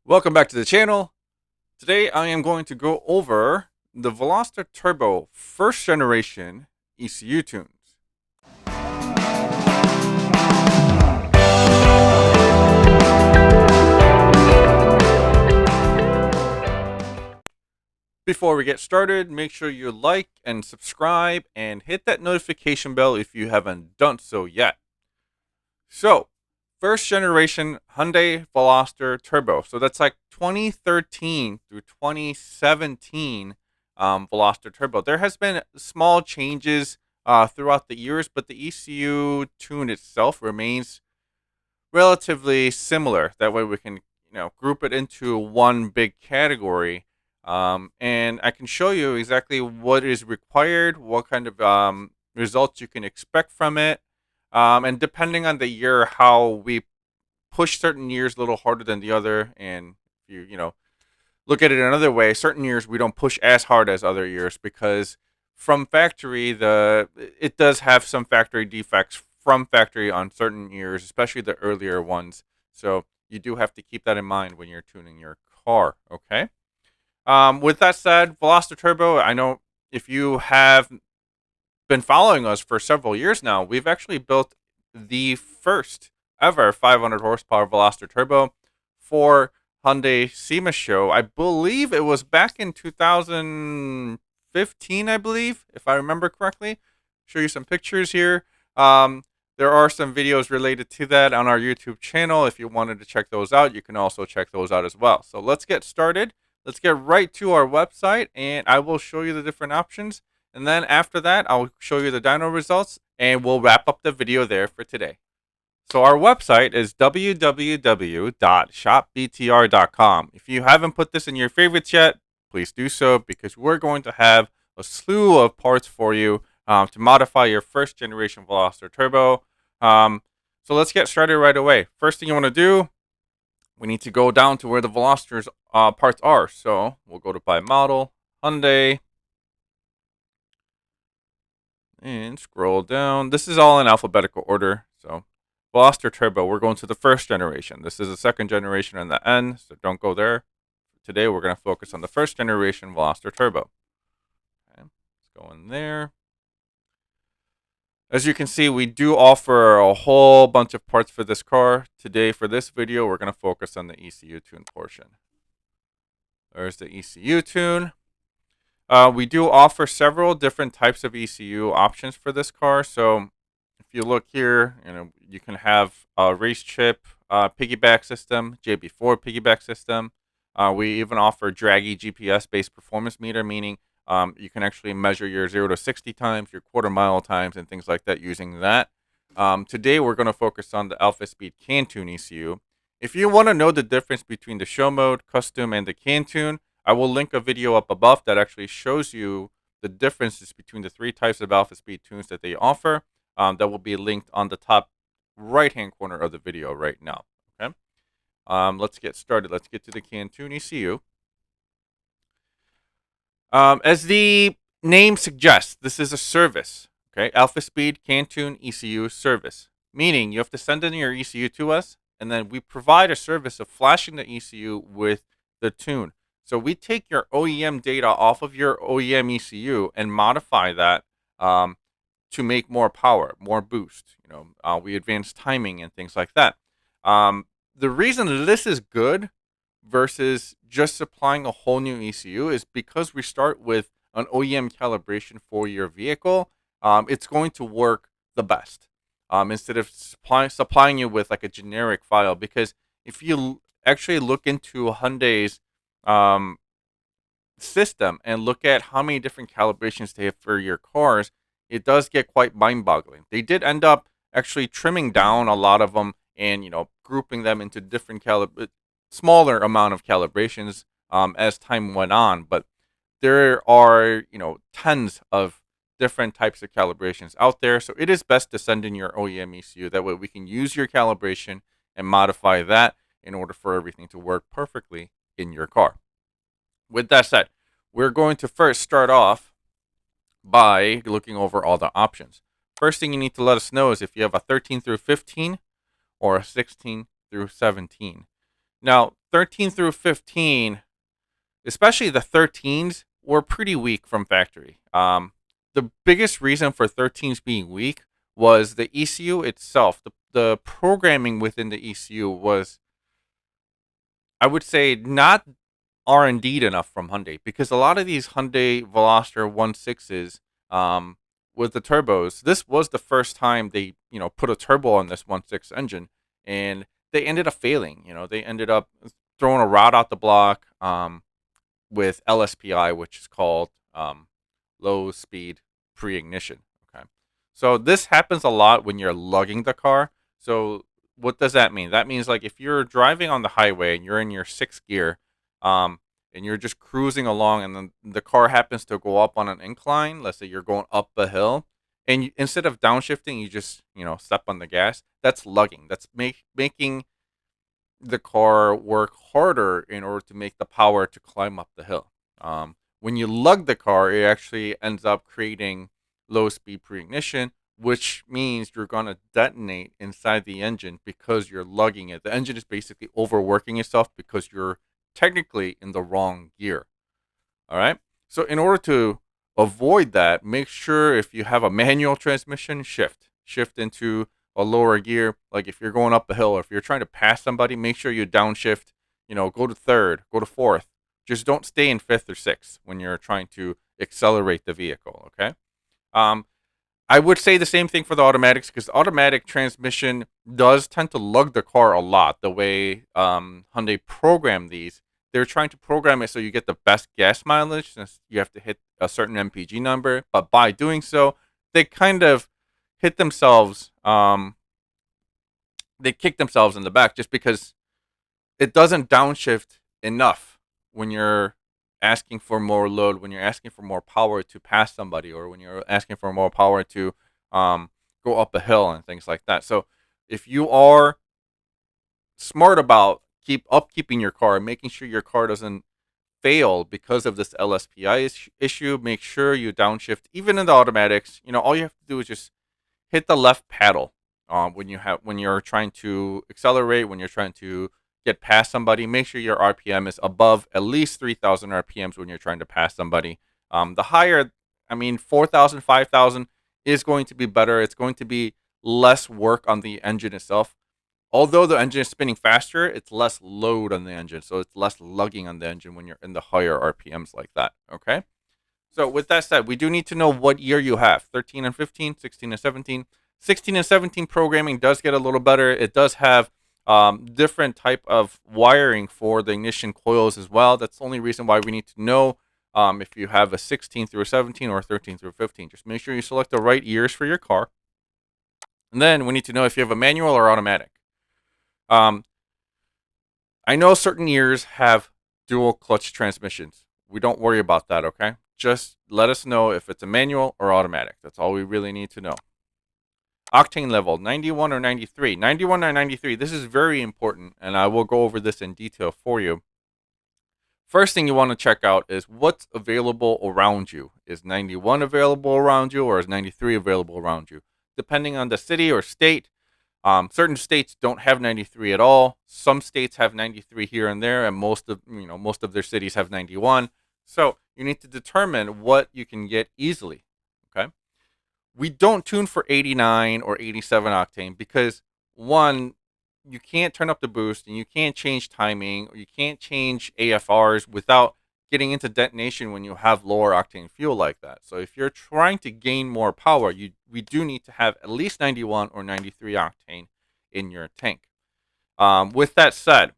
Welcome back to the channel. Today I am going to go over the Veloster Turbo first generation ECU tunes. Before we get started, make sure you like and subscribe and hit that notification bell if you haven't done so yet. So, first generation Hyundai Veloster Turbo. So that's like 2013 through 2017 Veloster Turbo. There has been small changes throughout the years, but the ECU tune itself remains relatively similar. That way we can group it into one big category. And I can show you exactly what is required, what kind of results you can expect from it. And depending on the year, how we push certain years a little harder than the other. And if you look at it another way, certain years we don't push as hard as other years because from factory, it does have some factory defects from factory on certain years, especially the earlier ones. So you do have to keep that in mind when you're tuning your car. Okay. With that said, Veloster Turbo, I know if you have been following us for several years now, we've actually built the first ever 500 horsepower Veloster Turbo for Hyundai SEMA show. I believe it was back in 2015, I believe, if I remember correctly. Show you some pictures here. There are some videos related to that on our YouTube channel. If you wanted to check those out, you can also check those out as well. So let's get started. Let's get right to our website, and I will show you the different options. And then after that, I'll show you the dyno results, and we'll wrap up the video there for today. So our website is www.shopbtr.com. If you haven't put this in your favorites yet, please do so because we're going to have a slew of parts for you to modify your first generation Veloster Turbo. So let's get started right away. First thing you want to do, we need to go down to where the Veloster's parts are. So we'll go to by model, Hyundai, and scroll down. This is all in alphabetical order. So Veloster Turbo, we're going to the first generation. This is the second generation in the N, so don't go there. Today we're going to focus on the first generation Veloster Turbo. Okay, let's go in there. As you can see, we do offer a whole bunch of parts for this car. Today, for this video, we're going to focus on the ECU tune portion. There's the ECU tune. We do offer several different types of ECU options for this car. So if you look here, you can have a race chip piggyback system, JB4 piggyback system. We even offer draggy GPS-based performance meter, meaning you can actually measure your 0 to 60 times, your quarter mile times, and things like that using that. Today, we're going to focus on the Alphaspeed Can Tune ECU. If you want to know the difference between the show mode, custom, and the Can Tune, I will link a video up above that actually shows you the differences between the three types of Alphaspeed tunes that they offer. That will be linked on the top right-hand corner of the video right now. Okay, let's get started. Let's get to the Can Tune ECU. As the name suggests, this is a service. Okay, Alphaspeed Can Tune ECU service, meaning you have to send in your ECU to us, and then we provide a service of flashing the ECU with the tune. So we take your OEM data off of your OEM ECU and modify that to make more power, more boost. We advance timing and things like that. The reason this is good versus just supplying a whole new ECU is because we start with an OEM calibration for your vehicle. It's going to work the best instead of supplying you with like a generic file. Because if you actually look into Hyundai's system and look at how many different calibrations they have for your cars, it does get quite mind-boggling. They did end up actually trimming down a lot of them and grouping them into different smaller amount of calibrations as time went on, but there are tons of different types of calibrations out there, so it is best to send in your OEM ECU. That way we can use your calibration and modify that in order for everything to work perfectly in your car. With that said, we're going to first start off by looking over all the options. First thing you need to let us know is if you have a 13 through 15 or a 16 through 17. Now, 13 through 15, especially the 13s, were pretty weak from factory. The biggest reason for 13s being weak was the ECU itself. The programming within the ECU was, I would say, not R&D'd enough from Hyundai, because a lot of these Hyundai Veloster 1.6s, with the turbos, this was the first time they put a turbo on this 1.6 engine, and they ended up failing. They ended up throwing a rod out the block, with LSPI, which is called low speed pre-ignition. Okay, so this happens a lot when you're lugging the car. So what does that mean? That means, like, if you're driving on the highway and you're in your sixth gear, and you're just cruising along, and then the car happens to go up on an incline. Let's say you're going up a hill, and instead of downshifting, you just step on the gas. That's lugging. That's making the car work harder in order to make the power to climb up the hill. When you lug the car, it actually ends up creating low speed pre-ignition, which means you're going to detonate inside the engine because you're lugging it. The engine is basically overworking itself because you're technically in the wrong gear. All right. So in order to avoid that, make sure, if you have a manual transmission, shift into a lower gear. Like if you're going up a hill, or if you're trying to pass somebody, make sure you downshift, go to third, go to fourth. Just don't stay in fifth or sixth when you're trying to accelerate the vehicle. Okay. I would say the same thing for the automatics, because the automatic transmission does tend to lug the car a lot. The way Hyundai programmed these, they're trying to program it so you get the best gas mileage, since you have to hit a certain MPG number. But by doing so, they kind of hit themselves. They kick themselves in the back, just because it doesn't downshift enough when you're asking for more load, when you're asking for more power to pass somebody, or when you're asking for more power to go up a hill and things like that. So if you are smart about upkeeping your car, making sure your car doesn't fail because of this LSPI issue, make sure you downshift. Even in the automatics, all you have to do is just hit the left paddle when you're trying to accelerate, when you're trying to get past somebody. Make sure your RPM is above at least 3,000 RPMs when you're trying to pass somebody. The higher, 4,000, 5,000 is going to be better. It's going to be less work on the engine itself. Although the engine is spinning faster, it's less load on the engine, so it's less lugging on the engine when you're in the higher RPMs like that. Okay. So with that said, we do need to know what year you have: 13 and 15, 16 and 17. 16 and 17 programming does get a little better. It does have different type of wiring for the ignition coils as well. That's the only reason why we need to know if you have a 16 through a 17 or a 13 through 15. Just make sure you select the right years for your car. And then we need to know if you have a manual or automatic. I know certain years have dual clutch transmissions. We don't worry about that, okay? Just let us know if it's a manual or automatic. That's all we really need to know. Octane level, 91 or 93. 91 or 93, this is very important, and I will go over this in detail for you. First thing you want to check out is what's available around you. Is 91 available around you, or is 93 available around you? Depending on the city or state, certain states don't have 93 at all. Some states have 93 here and there, and most of their cities have 91. So you need to determine what you can get easily. Okay. We don't tune for 89 or 87 octane because, one, you can't turn up the boost, and you can't change timing, or you can't change AFRs without getting into detonation when you have lower octane fuel like that. So if you're trying to gain more power, we do need to have at least 91 or 93 octane in your tank. With that said,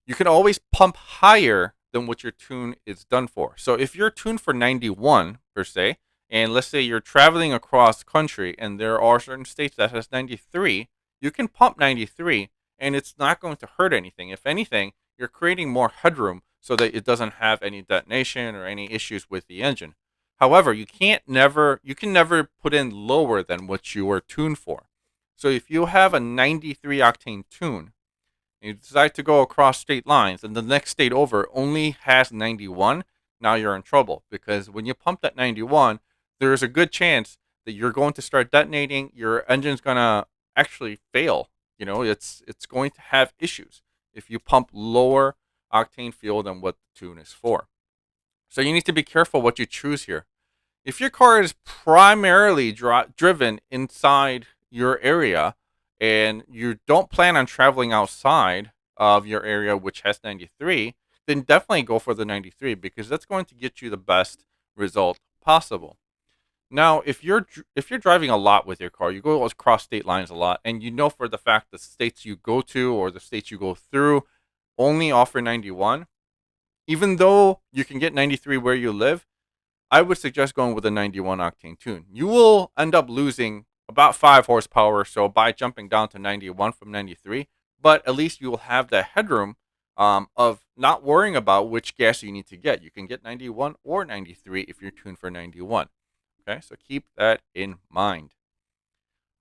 you can always pump higher than what your tune is done for. So if you're tuned for 91 per se, and let's say you're traveling across country and there are certain states that has 93, you can pump 93 and it's not going to hurt anything. If anything, you're creating more headroom so that it doesn't have any detonation or any issues with the engine. However, you can never put in lower than what you were tuned for. So if you have a 93 octane tune, and you decide to go across state lines, and the next state over only has 91, now you're in trouble, because when you pump that 91, there's a good chance that you're going to start detonating. Your engine's gonna actually fail. It's going to have issues. if you pump lower octane fuel than what the tune is for. So you need to be careful what you choose here. If your car is primarily driven inside your area and you don't plan on traveling outside of your area, which has 93, then definitely go for the 93 because that's going to get you the best result possible. Now, if you're driving a lot with your car, you go across state lines a lot, and you know for the fact the states you go to or the states you go through only offer 91, even though you can get 93 where you live, I would suggest going with a 91 octane tune. You will end up losing about 5 horsepower or so by jumping down to 91 from 93, but at least you will have the headroom of not worrying about which gas you need to get. You can get 91 or 93 if you're tuned for 91. Okay, so keep that in mind.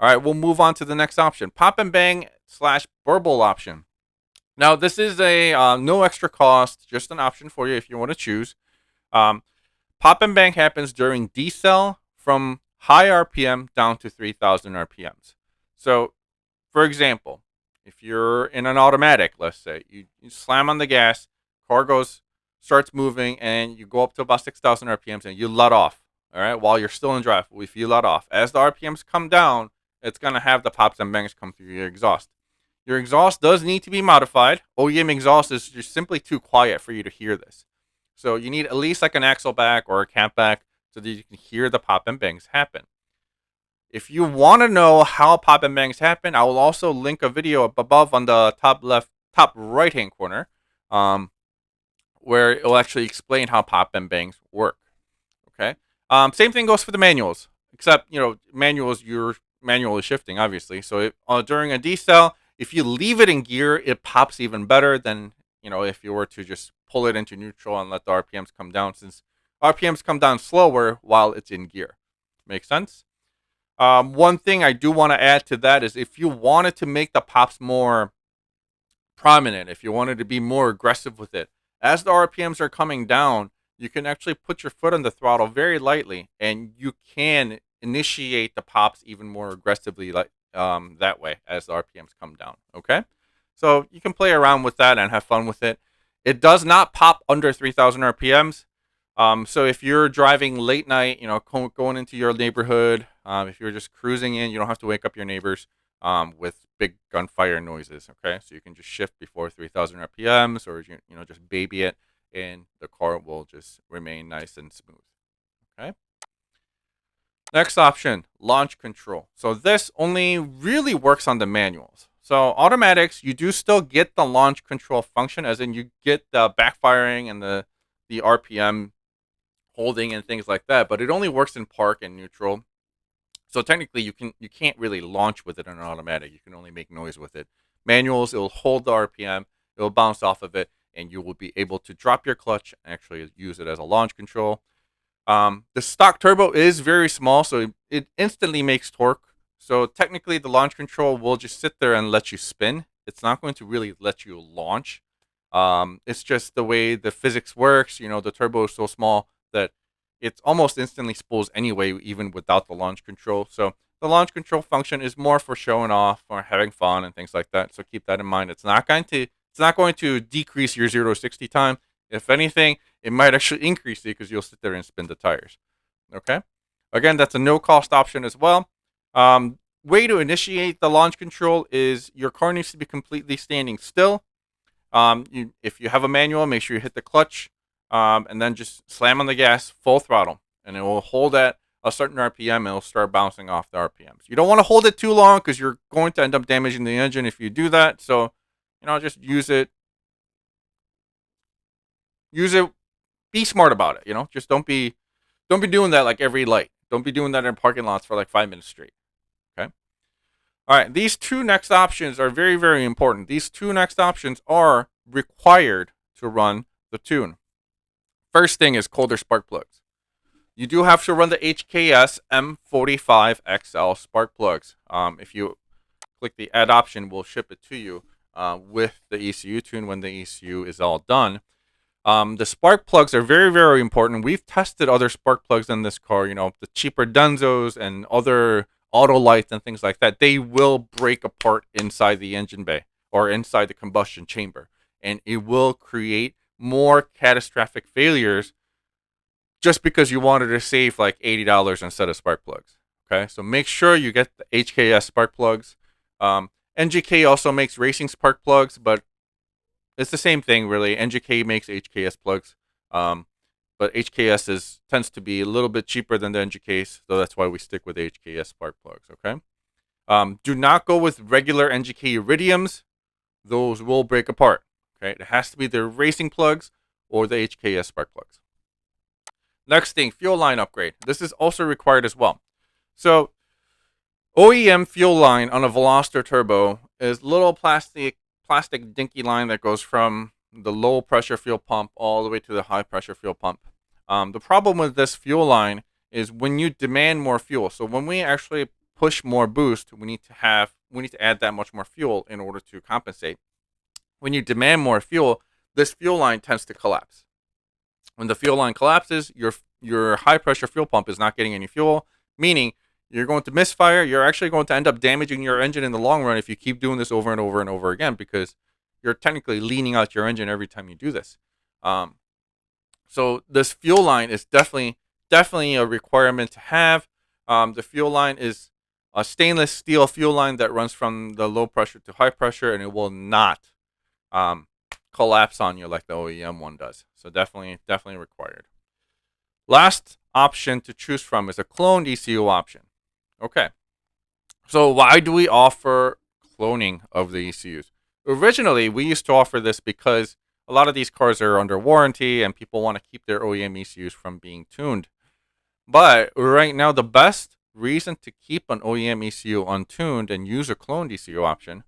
All right, we'll move on to the next option, pop and bang / Burble option. Now, this is a no extra cost, just an option for you if you want to choose. Pop and bang happens during decel from high RPM down to 3,000 RPMs. So, for example, if you're in an automatic, let's say, you slam on the gas, car starts moving, and you go up to about 6,000 RPMs and you let off. All right, while you're still in drive, if you let off, as the RPMs come down, it's going to have the pops and bangs come through your exhaust. Your exhaust does need to be modified. OEM exhaust is just simply too quiet for you to hear this. So you need at least like an axle back or a cam back so that you can hear the pop and bangs happen. If you want to know how pop and bangs happen, I will also link a video up above on the top right hand corner, where it will actually explain how pop and bangs work. Okay. Same thing goes for the manuals, except manuals you're manually shifting, obviously. So during a decel, if you leave it in gear, it pops even better than if you were to just pull it into neutral and let the RPMs come down, since RPMs come down slower while it's in gear. Make sense? One thing I do want to add to that is if you wanted to make the pops more prominent, if you wanted to be more aggressive with it, as the RPMs are coming down, you can actually put your foot on the throttle very lightly, and you can initiate the pops even more aggressively, like that way as the RPMs come down. Okay, so you can play around with that and have fun with it. It does not pop under 3,000 RPMs. So if you're driving late night, going into your neighborhood, if you're just cruising in, you don't have to wake up your neighbors with big gunfire noises. Okay, so you can just shift before 3,000 RPMs, or just baby it, and the car will just remain nice and smooth. Okay. Next option, launch control. So this only really works on the manuals. So automatics, you do still get the launch control function, as in you get the backfiring and the RPM holding and things like that, but it only works in park and neutral. So technically you can't really launch with it in an automatic. You can only make noise with it. Manuals, it will hold the RPM, it will bounce off of it, and you will be able to drop your clutch and actually use it as a launch control. The stock turbo is very small, so it instantly makes torque. So technically the launch control will just sit there and let you spin. It's not going to really let you launch. It's just the way the physics works. The turbo is so small that it's almost instantly spools anyway, even without the launch control. So the launch control function is more for showing off or having fun and things like that. So keep that in mind. It's not going to decrease your 0 to 60 time. If anything, it might actually increase it because you'll sit there and spin the tires. Okay. Again, that's a no-cost option as well. Way to initiate the launch control is your car needs to be completely standing still. If you have a manual, make sure you hit the clutch, and then just slam on the gas full throttle, and it will hold at a certain RPM, and it'll start bouncing off the RPMs. You don't want to hold it too long because you're going to end up damaging the engine if you do that. So, just use it. Be smart about it. Just don't be doing that like every light. Don't be doing that in parking lots for like 5 minutes straight. Okay. All right. These two next options are very, very important. These two next options are required to run the tune. First thing is colder spark plugs. You do have to run the HKS M45XL spark plugs. If you click the add option, we'll ship it to you with the ECU tune when the ECU is all done. The spark plugs are very, very important. We've tested other spark plugs in this car, the cheaper Denzos and other auto lights and things like that. They will break apart inside the engine bay. or inside the combustion chamber, and it will create more catastrophic failures just because you wanted to save like $80 instead of spark plugs. Okay, so make sure you get the HKS spark plugs. NGK also makes racing spark plugs, but it's the same thing really. NGK makes HKS plugs, but tends to be a little bit cheaper than the NGKs, so that's why we stick with HKS spark plugs. Okay, do not go with regular NGK iridiums; those will break apart. Okay, it has to be the racing plugs or the HKS spark plugs. Next thing, fuel line upgrade. This is also required as well. So, OEM fuel line on a Veloster Turbo is little plastic dinky line that goes from the low pressure fuel pump all the way to the high pressure fuel pump. The problem with this fuel line is when you demand more fuel. So when we actually push more boost, we need to add that much more fuel in order to compensate. When you demand more fuel, this fuel line tends to collapse. When the fuel line collapses, your high pressure fuel pump is not getting any fuel, meaning you're going to misfire. You're actually going to end up damaging your engine in the long run if you keep doing this over and over and over again, because you're technically leaning out your engine every time you do this. So this fuel line is definitely a requirement to have. The fuel line is a stainless steel fuel line that runs from the low pressure to high pressure, and it will not collapse on you like the OEM one does. So definitely required. Last option to choose from is a cloned ECU option. Okay, so why do we offer cloning of the ECUs? Originally, we used to offer this because a lot of these cars are under warranty and people want to keep their OEM ECUs from being tuned. But right now, the best reason to keep an OEM ECU untuned and use a cloned ECU option,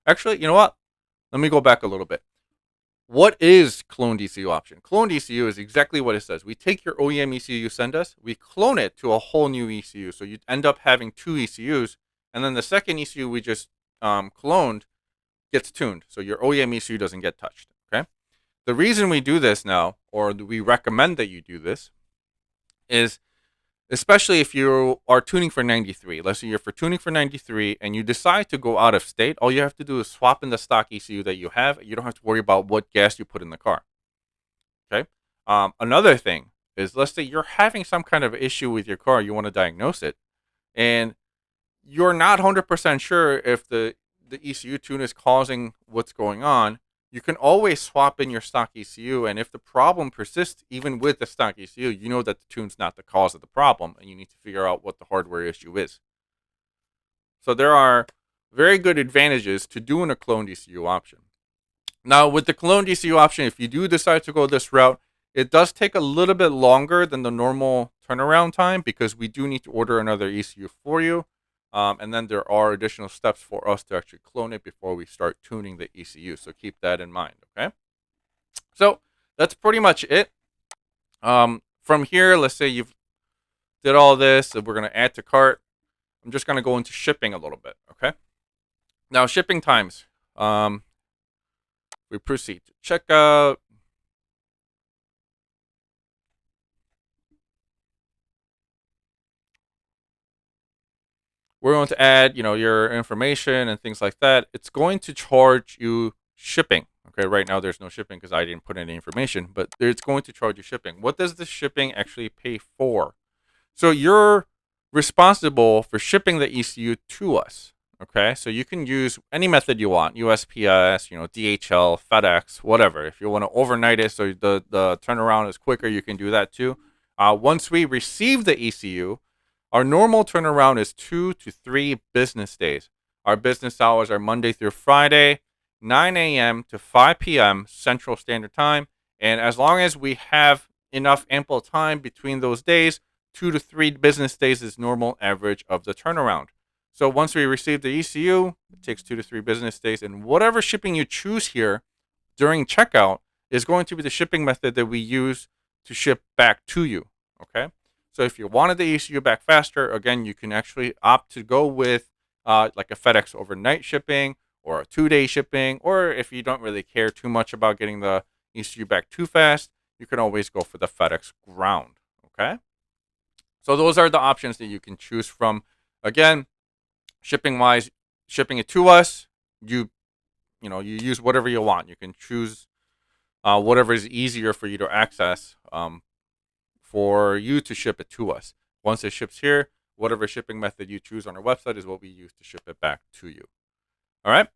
actually, you know what? Let me go back a little bit. What is cloned ECU option? Cloned ECU is exactly what it says. We take your OEM ECU you send us, we clone it to a whole new ECU. So you end up having two ECUs, and then the second ECU we just cloned gets tuned. So your OEM ECU doesn't get touched. Okay. The reason we do this now, or we recommend that you do this, is especially if you are tuning for 93. Let's say you're tuning for 93 and you decide to go out of state, all you have to do is swap in the stock ECU that you have. You don't have to worry about what gas you put in the car. Okay. Another thing is, let's say you're having some kind of issue with your car, you want to diagnose it, and you're not 100% sure if the ECU tune is causing what's going on. You can always swap in your stock ECU, and if the problem persists even with the stock ECU, you know that the tune's not the cause of the problem, and you need to figure out what the hardware issue is. So there are very good advantages to doing a cloned ECU option. Now, with the cloned ECU option, if you do decide to go this route, it does take a little bit longer than the normal turnaround time because we do need to order another ECU for you. And then there are additional steps for us to actually clone it before we start tuning the ECU. So keep that in mind, okay? So that's pretty much it. From here, let's say you've did all this, and we're going to add to cart. I'm just going to go into shipping a little bit, okay? Now, shipping times. We proceed to checkout. We're going to add, your information and things like that. It's going to charge you shipping. Okay, right now there's no shipping because I didn't put any information, but it's going to charge you shipping. What does the shipping actually pay for? So you're responsible for shipping the ECU to us. Okay, so you can use any method you want, USPS, DHL, FedEx, whatever. If you want to overnight it so the turnaround is quicker, you can do that too. Once we receive the ECU, our normal turnaround is 2 to 3 business days. Our business hours are Monday through Friday, 9 a.m. to 5 p.m. Central Standard Time. And as long as we have enough ample time between those days, 2 to 3 business days is normal average of the turnaround. So once we receive the ECU, it takes 2 to 3 business days. And whatever shipping you choose here during checkout is going to be the shipping method that we use to ship back to you. Okay. So if you wanted the ECU back faster, again, you can actually opt to go with like a FedEx overnight shipping or a 2-day shipping, or if you don't really care too much about getting the ECU back too fast, you can always go for the FedEx ground. Okay. So those are the options that you can choose from. Again, shipping wise, shipping it to us, you you use whatever you want. You can choose whatever is easier for you to access, for you to ship it to us. Once it ships here, whatever shipping method you choose on our website is what we use to ship it back to you. All right.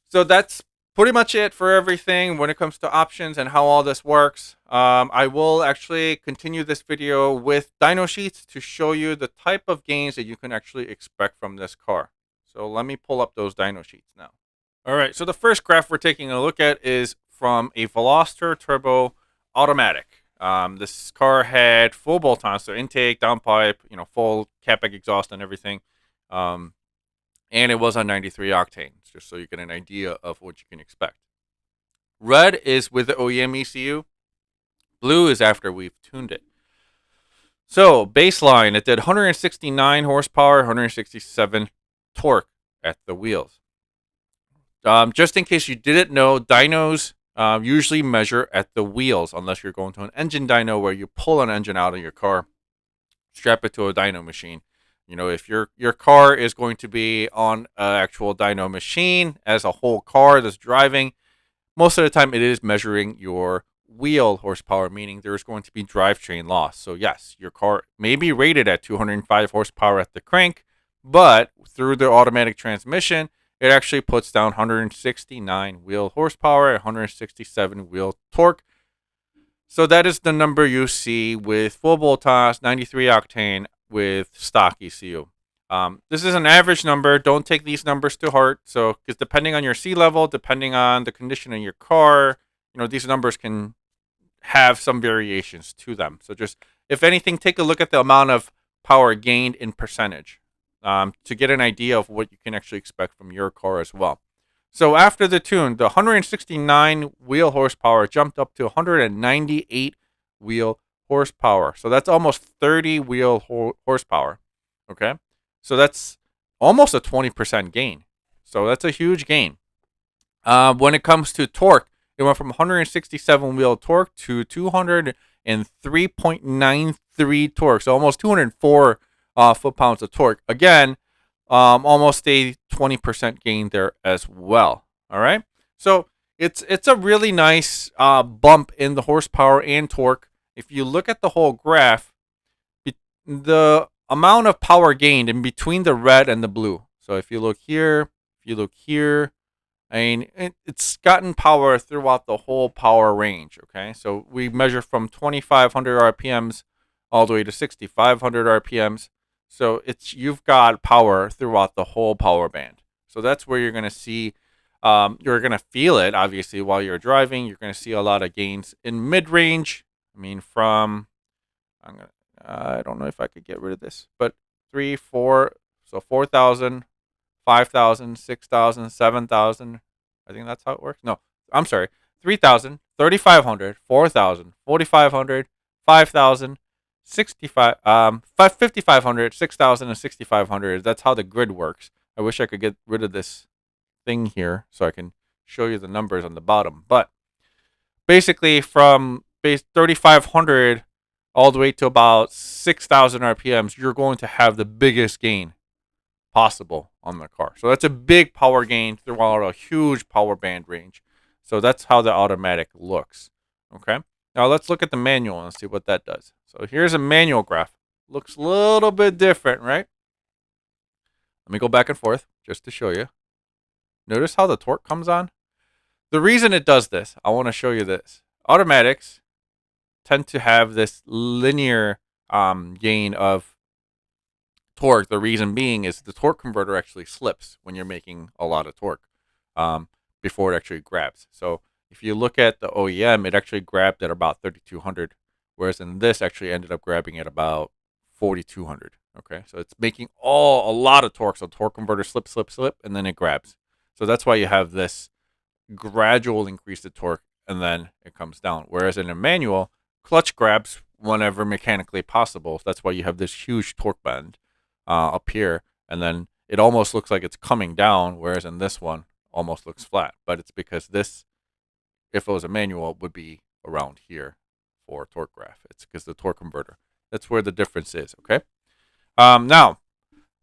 So that's pretty much it for everything when it comes to options and how all this works. I will actually continue this video with dyno sheets to show you the type of gains that you can actually expect from this car. So let me pull up those dyno sheets now. All right, so the first graph we're taking a look at is from a Veloster Turbo automatic. This car had full bolt-on, so intake, downpipe, full catback exhaust and everything. And it was on 93 octane, just so you get an idea of what you can expect. Red is with the OEM ECU. Blue is after we've tuned it. So baseline, it did 169 horsepower, 167 torque at the wheels. Just in case you didn't know, dynos usually measure at the wheels, unless you're going to an engine dyno where you pull an engine out of your car, strap it to a dyno machine. If your car is going to be on an actual dyno machine as a whole car that's driving, most of the time it is measuring your wheel horsepower, meaning there's going to be drivetrain loss. So yes, your car may be rated at 205 horsepower at the crank, but through the automatic transmission, it actually puts down 169 wheel horsepower, 167 wheel torque. So that is the number you see with full bolt-on, 93 octane, with stock ECU. This is an average number. Don't take these numbers to heart. So, because depending on your sea level, depending on the condition of your car, these numbers can have some variations to them. So just, if anything, take a look at the amount of power gained in percentage to get an idea of what you can actually expect from your car as well. So after the tune, the 169 wheel horsepower jumped up to 198 wheel horsepower. So that's almost 30 wheel horsepower. Okay. So that's almost a 20% gain. So that's a huge gain. When it comes to torque, it went from 167 wheel torque to 203.93 torque. So almost 204 foot-pounds of torque. Again, almost a 20% gain there as well. All right. So it's a really nice bump in the horsepower and torque. If you look at the whole graph, the amount of power gained in between the red and the blue. So if you look here, I mean, it's gotten power throughout the whole power range. Okay, so we measure from 2,500 RPMs all the way to 6,500 RPMs. So you've got power throughout the whole power band. So that's where you're going to see, you're going to feel it, obviously, while you're driving. You're going to see a lot of gains in mid-range. I mean, I don't know if I could get rid of this, but 3, 4, so 4,000, 5,000, 6,000, 7,000. I think that's how it works. No, I'm sorry. 3,000, 3,500, 4,000, 4,500, 5,000, 5,500, 6,000, and 6,500. That's how the grid works. I wish I could get rid of this thing here so I can show you the numbers on the bottom. But basically from base 3,500 all the way to about 6,000 RPMs, you're going to have the biggest gain possible on the car. So that's a big power gain throughout a huge power band range. So that's how the automatic looks. Okay. Now let's look at the manual and see what that does. So here's a manual graph. Looks a little bit different, right? Let me go back and forth just to show you. Notice how the torque comes on? The reason it does this, I want to show you this. Automatics tend to have this linear gain of torque. The reason being is the torque converter actually slips when you're making a lot of torque before it actually grabs. So if you look at the OEM, it actually grabbed at about 3,200, whereas in this actually ended up grabbing at about 4,200. Okay, so it's making a lot of torque. So torque converter slip, and then it grabs. So that's why you have this gradual increase in torque, and then it comes down. Whereas in a manual, clutch grabs whenever mechanically possible. That's why you have this huge torque bend up here, and then it almost looks like it's coming down, whereas in this one, almost looks flat. But it's because this, if it was a manual, would be around here for torque graph. It's because the torque converter. That's where the difference is, okay? Now,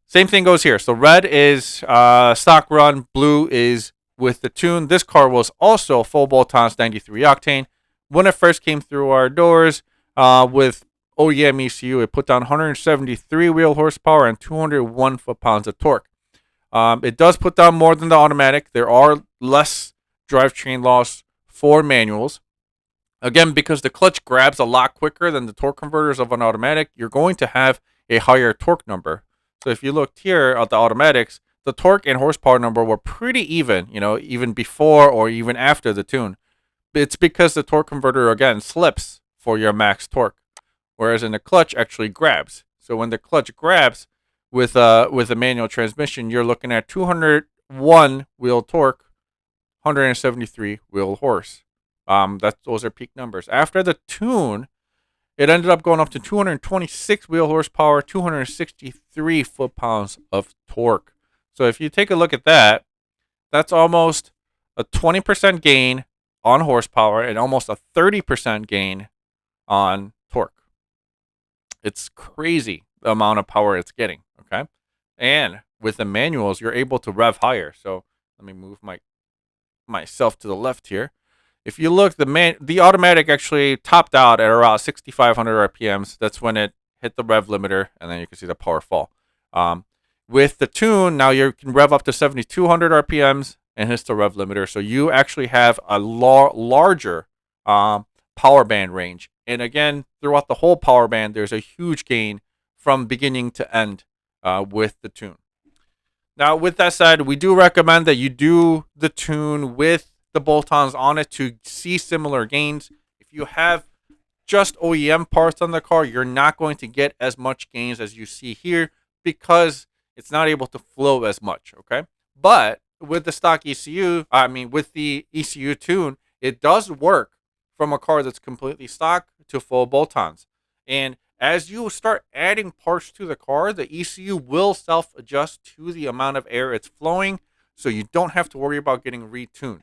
same thing goes here. So red is stock run, blue is with the tune. This car was also full bolt-ons 93 octane. When it first came through our doors with OEM ECU, it put down 173 wheel horsepower and 201 foot-pounds of torque. It does put down more than the automatic. There are less drivetrain loss for manuals. Again, because the clutch grabs a lot quicker than the torque converters of an automatic, you're going to have a higher torque number. So if you looked here at the automatics, the torque and horsepower number were pretty even, even before or even after the tune. It's because the torque converter, again, slips for your max torque, whereas in the clutch actually grabs. So when the clutch grabs with a manual transmission, you're looking at 201 wheel torque, 173 wheel horse. Those are peak numbers. After the tune, it ended up going up to 226 wheel horsepower, 263 foot-pounds of torque. So if you take a look at that, that's almost a 20% gain on horsepower and almost a 30% gain on torque. It's crazy the amount of power it's getting, okay? And with the manuals, you're able to rev higher. So let me move myself to the left here. If you look, the automatic actually topped out at around 6,500 RPMs. That's when it hit the rev limiter, and then you can see the power fall. With the tune, now you can rev up to 7,200 RPMs and hits the rev limiter. So you actually have a larger power band range. And again, throughout the whole power band, there's a huge gain from beginning to end with the tune. Now, with that said, we do recommend that you do the tune with the bolt-ons on it to see similar gains. If you have just OEM parts on the car, you're not going to get as much gains as you see here because it's not able to flow as much, okay? But with the stock ECU, with the ECU tune, it does work from a car that's completely stock to full bolt-ons. And as you start adding parts to the car, the ECU will self-adjust to the amount of air it's flowing, so you don't have to worry about getting retuned.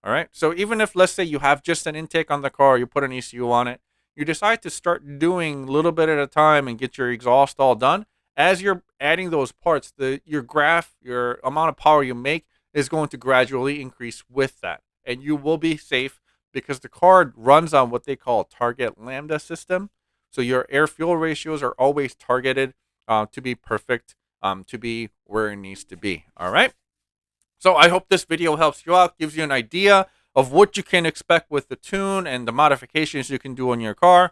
All right. So even if, let's say, you have just an intake on the car, you put an ECU on it, you decide to start doing a little bit at a time and get your exhaust all done. As you're adding those parts, your amount of power you make is going to gradually increase with that. And you will be safe because the car runs on what they call a target lambda system. So your air-fuel ratios are always targeted to be perfect, to be where it needs to be. All right. So I hope this video helps you out, gives you an idea of what you can expect with the tune and the modifications you can do on your car.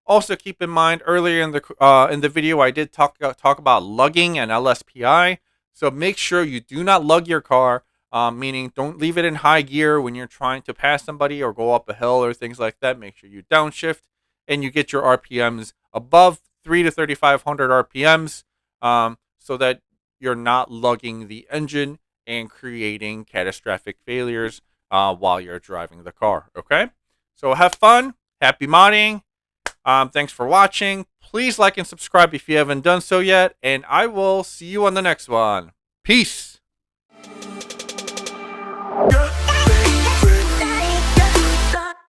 Also, keep in mind, earlier in the video, I did talk about lugging and LSPI. So make sure you do not lug your car, meaning don't leave it in high gear when you're trying to pass somebody or go up a hill or things like that. Make sure you downshift and you get your RPMs above 3,000 to 3,500 RPMs so that you're not lugging the engine and creating catastrophic failures while you're driving the car, okay? So have fun. Happy modding. Thanks for watching. Please like and subscribe if you haven't done so yet, and I will see you on the next one. Peace. Yeah.